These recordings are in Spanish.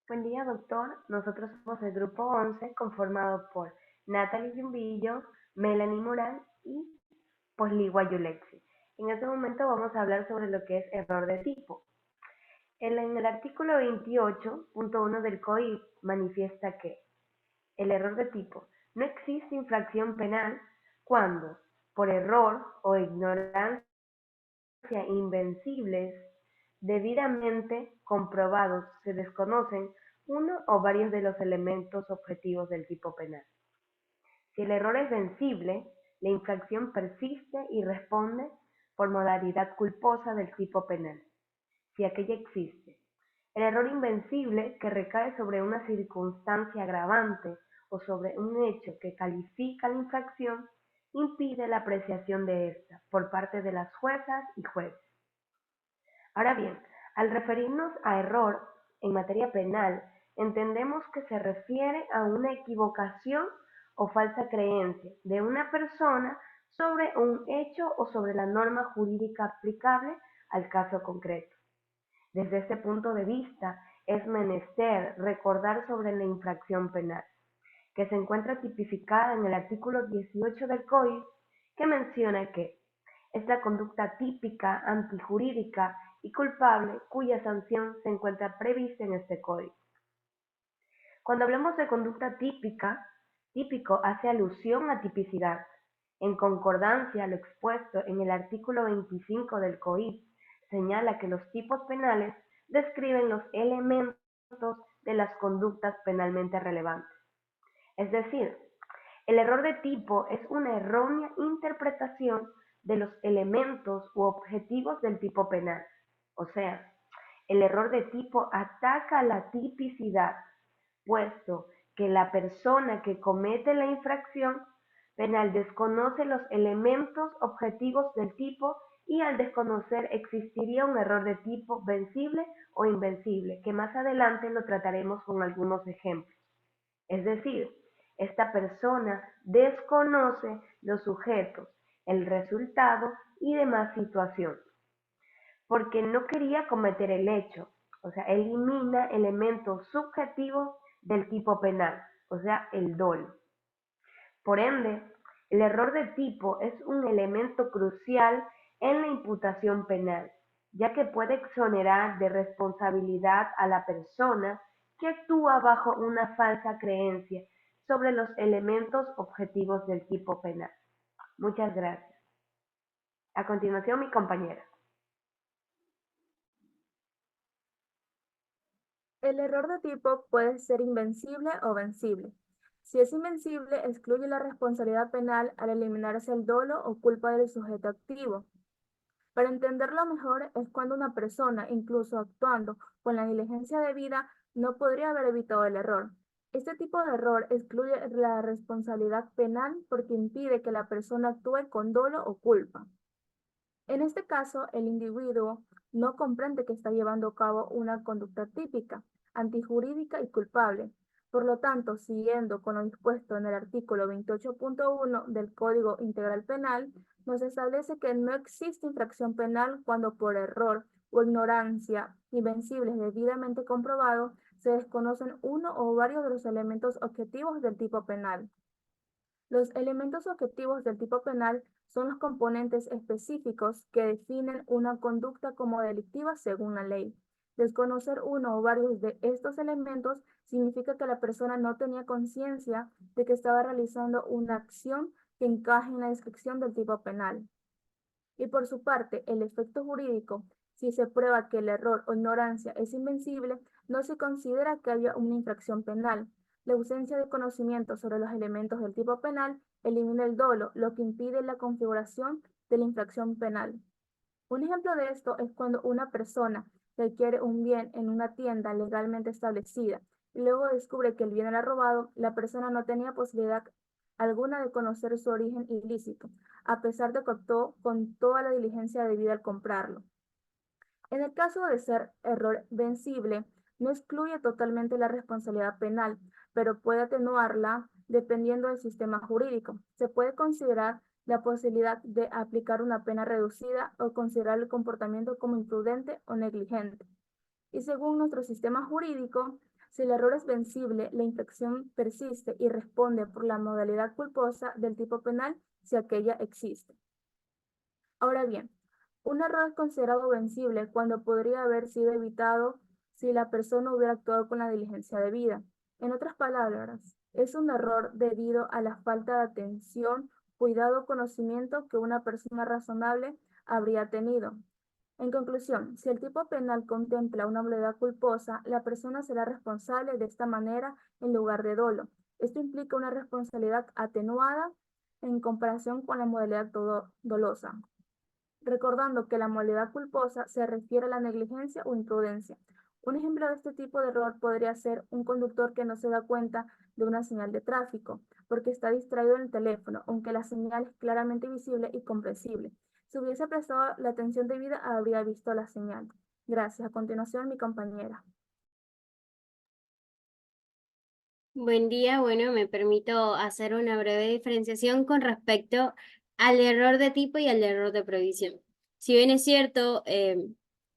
Buen día, doctor. Nosotros somos el grupo 11, conformado por Natalie Yumbillo, Melanie Morán y Posligua Yulexi. En este momento vamos a hablar sobre lo que es error de tipo. En el artículo 28.1 del COIP manifiesta que el error de tipo: no existe infracción penal cuando, por error o ignorancia invencibles, debidamente comprobados, se desconocen uno o varios de los elementos objetivos del tipo penal. Si el error es vencible, la infracción persiste y responde por modalidad culposa del tipo penal, si aquella existe. El error invencible, que recae sobre una circunstancia agravante o sobre un hecho que califica la infracción, impide la apreciación de esta por parte de las juezas y jueces. Ahora bien, al referirnos a error en materia penal, entendemos que se refiere a una equivocación o falsa creencia de una persona sobre un hecho o sobre la norma jurídica aplicable al caso concreto. Desde este punto de vista, es menester recordar sobre la infracción penal, que se encuentra tipificada en el artículo 18 del COIP, que menciona que es la conducta típica, antijurídica y culpable cuya sanción se encuentra prevista en este código. Cuando hablamos de conducta típica, típico hace alusión a tipicidad. En concordancia a lo expuesto en el artículo 25 del COIP, señala que los tipos penales describen los elementos de las conductas penalmente relevantes. Es decir, el error de tipo es una errónea interpretación de los elementos u objetivos del tipo penal. O sea, el error de tipo ataca la tipicidad, puesto que la persona que comete la infracción penal desconoce los elementos objetivos del tipo, y al desconocer existiría un error de tipo vencible o invencible, que más adelante lo trataremos con algunos ejemplos. Es decir, esta persona desconoce los sujetos, el resultado y demás situación, porque no quería cometer el hecho. O sea, elimina elementos subjetivos del tipo penal, o sea, el dolo. Por ende, el error de tipo es un elemento crucial en la imputación penal, ya que puede exonerar de responsabilidad a la persona que actúa bajo una falsa creencia sobre los elementos objetivos del tipo penal. Muchas gracias. A continuación, mi compañera. El error de tipo puede ser invencible o vencible. Si es invencible, excluye la responsabilidad penal al eliminarse el dolo o culpa del sujeto activo. Para entenderlo mejor, es cuando una persona, incluso actuando con la diligencia debida, no podría haber evitado el error. Este tipo de error excluye la responsabilidad penal porque impide que la persona actúe con dolo o culpa. En este caso, el individuo no comprende que está llevando a cabo una conducta típica, antijurídica y culpable. Por lo tanto, siguiendo con lo dispuesto en el artículo 28.1 del Código Integral Penal, nos establece que no existe infracción penal cuando por error o ignorancia invencibles debidamente comprobado se desconocen uno o varios de los elementos objetivos del tipo penal. Los elementos objetivos del tipo penal son los componentes específicos que definen una conducta como delictiva según la ley. Desconocer uno o varios de estos elementos significa que la persona no tenía conciencia de que estaba realizando una acción que encaje en la descripción del tipo penal. Y por su parte, el efecto jurídico, si se prueba que el error o ignorancia es invencible, no se considera que haya una infracción penal. La ausencia de conocimiento sobre los elementos del tipo penal elimina el dolo, lo que impide la configuración de la infracción penal. Un ejemplo de esto es cuando una persona adquiere un bien en una tienda legalmente establecida y luego descubre que el bien era robado. La persona no tenía posibilidad alguna de conocer su origen ilícito, a pesar de que optó con toda la diligencia debida al comprarlo. En el caso de ser error vencible, no excluye totalmente la responsabilidad penal, pero puede atenuarla dependiendo del sistema jurídico. Se puede considerar la posibilidad de aplicar una pena reducida o considerar el comportamiento como imprudente o negligente. Y según nuestro sistema jurídico, Si el error es vencible, la infracción persiste y responde por la modalidad culposa del tipo penal si aquella existe. Ahora bien, un error es considerado vencible cuando podría haber sido evitado si la persona hubiera actuado con la diligencia debida. En otras palabras, es un error debido a la falta de atención, cuidado o conocimiento que una persona razonable habría tenido. En conclusión, si el tipo penal contempla una modalidad culposa, la persona será responsable de esta manera en lugar de dolo. Esto implica una responsabilidad atenuada en comparación con la modalidad dolosa, recordando que la modalidad culposa se refiere a la negligencia o imprudencia. Un ejemplo de este tipo de error podría ser un conductor que no se da cuenta de una señal de tráfico porque está distraído en el teléfono, aunque la señal es claramente visible y comprensible. Si hubiese prestado la atención debida, habría visto la señal. Gracias. A continuación, mi compañera. Buen día, bueno, me permito hacer una breve diferenciación con respecto al error de tipo y al error de prohibición. Si bien es cierto,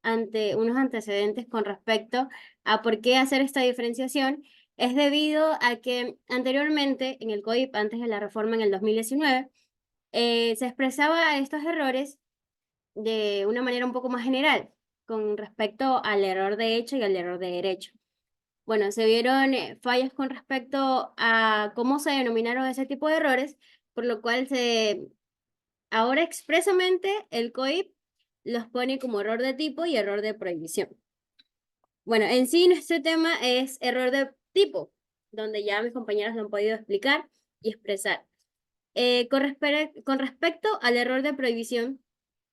ante unos antecedentes con respecto a por qué hacer esta diferenciación, es debido a que anteriormente en el COIP, antes de la reforma en el 2019, se expresaba estos errores de una manera un poco más general con respecto al error de hecho y al error de derecho. Bueno, se vieron fallas con respecto a cómo se denominaron ese tipo de errores, por lo cual ahora expresamente el COIP los pone como error de tipo y error de prohibición. Bueno, en sí nuestro tema es error de tipo, donde ya mis compañeros lo han podido explicar y expresar. Con respecto al error de prohibición,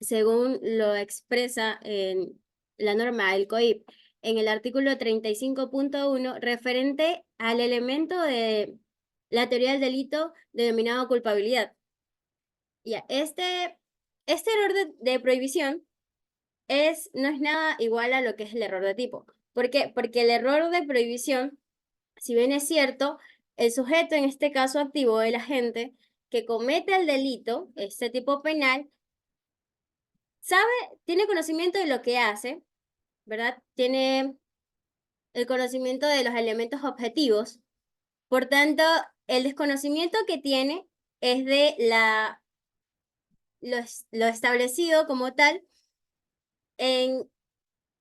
según lo expresa en la norma del COIP, en el artículo 35.1, referente al elemento de la teoría del delito denominado culpabilidad. Ya, este error de prohibición no es nada igual a lo que es el error de tipo. ¿Por qué? Porque el error de prohibición, si bien es cierto, el sujeto, en este caso activo, el agente que comete el delito, este tipo penal, tiene conocimiento de lo que hace, ¿verdad? Tiene el conocimiento de los elementos objetivos. Por tanto, el desconocimiento que tiene es de lo establecido como tal en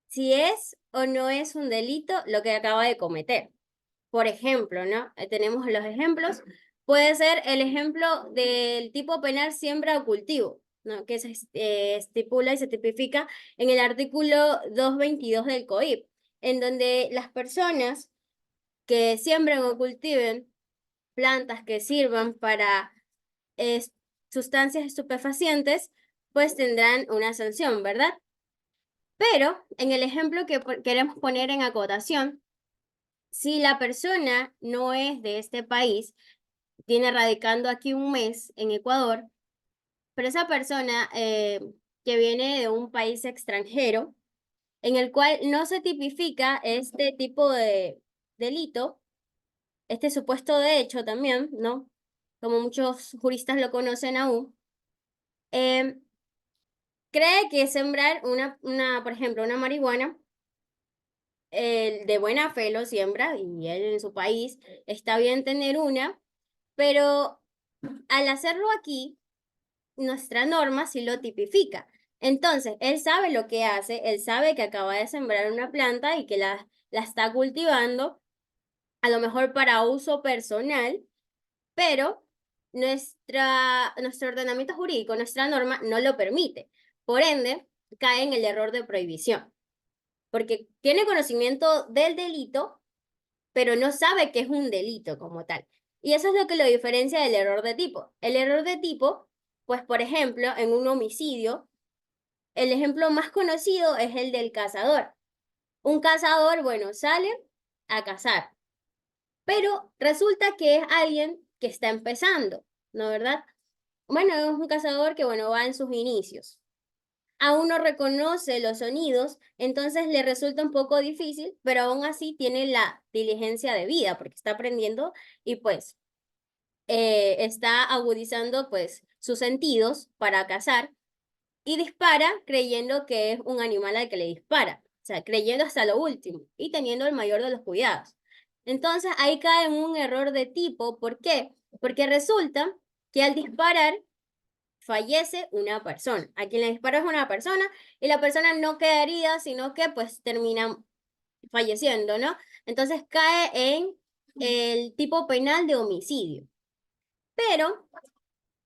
si es o no es un delito lo que acaba de cometer. Por ejemplo, ¿no? Tenemos los ejemplos. Puede ser el ejemplo del tipo penal siembra o cultivo, ¿no? Que se estipula y se tipifica en el artículo 222 del COIP, en donde las personas que siembren o cultiven plantas que sirvan para eh, sustancias estupefacientes, pues tendrán una sanción, ¿verdad? Pero en el ejemplo que queremos poner en acotación, si la persona no es de este país, tiene radicando aquí un mes en Ecuador, pero esa persona que viene de un país extranjero, en el cual no se tipifica este tipo de delito, este supuesto de hecho también, ¿no? Como muchos juristas lo conocen aún, eh, cree que sembrar por ejemplo, una marihuana, de buena fe lo siembra y él en su país está bien tener una, pero al hacerlo aquí, nuestra norma sí lo tipifica. Entonces, él sabe lo que hace, él sabe que acaba de sembrar una planta y que la está cultivando, a lo mejor para uso personal, pero nuestro ordenamiento jurídico, nuestra norma, no lo permite. Por ende, cae en el error de prohibición, porque tiene conocimiento del delito, pero no sabe que es un delito como tal. Y eso es lo que lo diferencia del error de tipo. El error de tipo, pues por ejemplo, en un homicidio, el ejemplo más conocido es el del cazador. Un cazador, bueno, sale a cazar, pero resulta que es alguien que está empezando, ¿no verdad? Bueno, es un cazador que, bueno, va en sus inicios. Aún no reconoce los sonidos, entonces le resulta un poco difícil, pero aún así tiene la diligencia debida porque está aprendiendo y pues está agudizando pues sus sentidos para cazar y dispara creyendo que es un animal al que le dispara, o sea, creyendo hasta lo último y teniendo el mayor de los cuidados. Entonces ahí cae en un error de tipo. ¿Por qué? Porque resulta que al disparar fallece una persona. A quien le disparó es una persona y la persona no queda herida, sino que pues termina falleciendo, ¿no? Entonces cae en el tipo penal de homicidio. Pero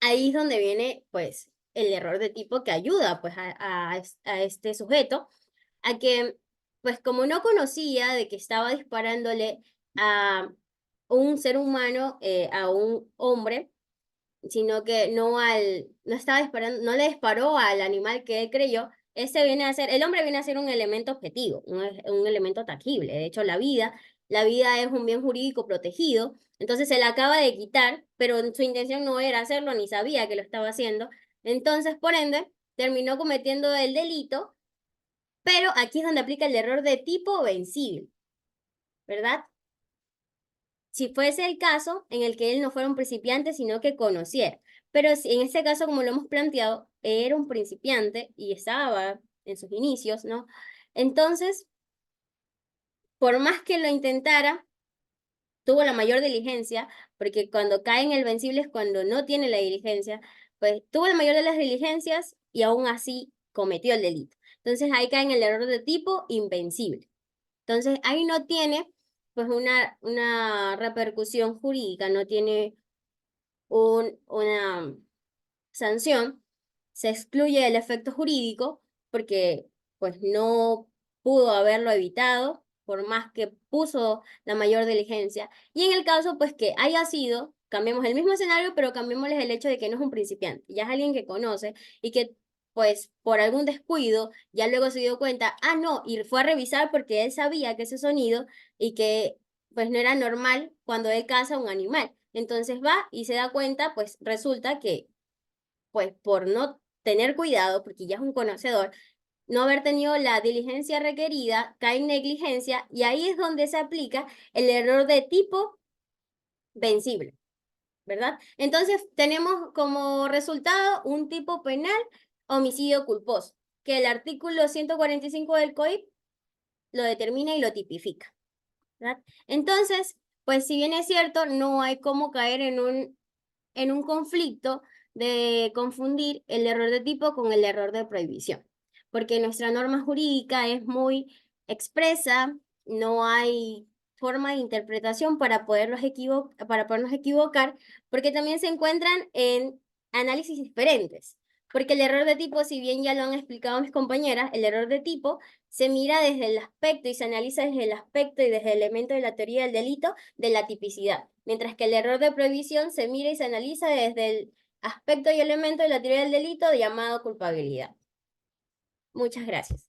ahí es donde viene pues el error de tipo que ayuda pues a este sujeto a que pues como no conocía de que estaba disparándole a un ser humano, a un hombre, sino que no estaba disparando, no le disparó al animal que él creyó, el hombre viene a ser un elemento objetivo, un elemento tangible. De hecho, la vida es un bien jurídico protegido, entonces se la acaba de quitar, pero su intención no era hacerlo, ni sabía que lo estaba haciendo. Entonces, por ende, terminó cometiendo el delito, pero aquí es donde aplica el error de tipo vencible, ¿verdad? Si fuese el caso en el que él no fuera un principiante, sino que conociera. Pero si en este caso, como lo hemos planteado, era un principiante y estaba en sus inicios, ¿no? Entonces, por más que lo intentara, tuvo la mayor diligencia, porque cuando cae en el vencible es cuando no tiene la diligencia, pues tuvo la mayor de las diligencias y aún así cometió el delito. Entonces ahí cae en el error de tipo invencible. Entonces ahí no tiene pues una repercusión jurídica, no tiene una sanción, se excluye el efecto jurídico porque pues no pudo haberlo evitado por más que puso la mayor diligencia. Y en el caso pues que haya sido, cambiemos el mismo escenario, pero cambiémosles el hecho de que no es un principiante, ya es alguien que conoce y que pues por algún descuido ya luego se dio cuenta, no, y fue a revisar porque él sabía que ese sonido y que pues no era normal cuando él caza un animal. Entonces va y se da cuenta, pues resulta que pues por no tener cuidado, porque ya es un conocedor, no haber tenido la diligencia requerida, cae en negligencia y ahí es donde se aplica el error de tipo vencible, ¿verdad? Entonces tenemos como resultado un tipo penal homicidio culposo, que el artículo 145 del COIP lo determina y lo tipifica, ¿verdad? Entonces, pues si bien es cierto, no hay cómo caer en un conflicto de confundir el error de tipo con el error de prohibición, porque nuestra norma jurídica es muy expresa, no hay forma de interpretación para podernos equivocar, porque también se encuentran en análisis diferentes. Porque el error de tipo, si bien ya lo han explicado mis compañeras, el error de tipo se mira desde el aspecto y se analiza desde el aspecto y desde el elemento de la teoría del delito de la tipicidad, mientras que el error de prohibición se mira y se analiza desde el aspecto y elemento de la teoría del delito llamado culpabilidad. Muchas gracias.